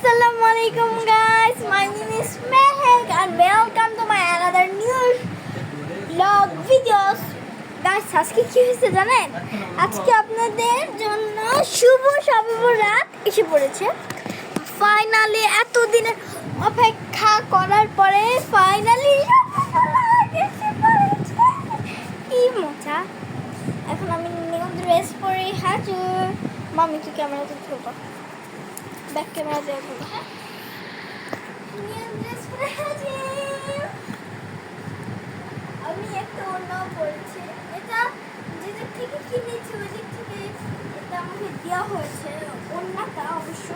Assalamualaikum guys, my name is Mehek and welcome to my another new vlog videos. Guys, আজকে কি হয়েছে জানেন? আজকে আপনাদের জন্য শুভ রাত এসে পড়েছে। ফাইনালি এতদিনের অপেক্ষা করার পরে ফাইনালি এসে পড়েছে। কি মজা! এখন আমি নিউ ড্রেস পরে হাজুর। মামি কি ক্যামেরাতে ধরবো? ব্যাক ক্যামেরা দিয়ে ধরবো। হ্যাঁ, নিউ ড্রেস পরে হাজির। আমি একটা ওড়নাও পরেছি। এটা যেটা থেকে কিনেছি ওই দিক থেকে এটা আমাকে দেওয়া হয়েছে ওড়নাটা অবশ্য।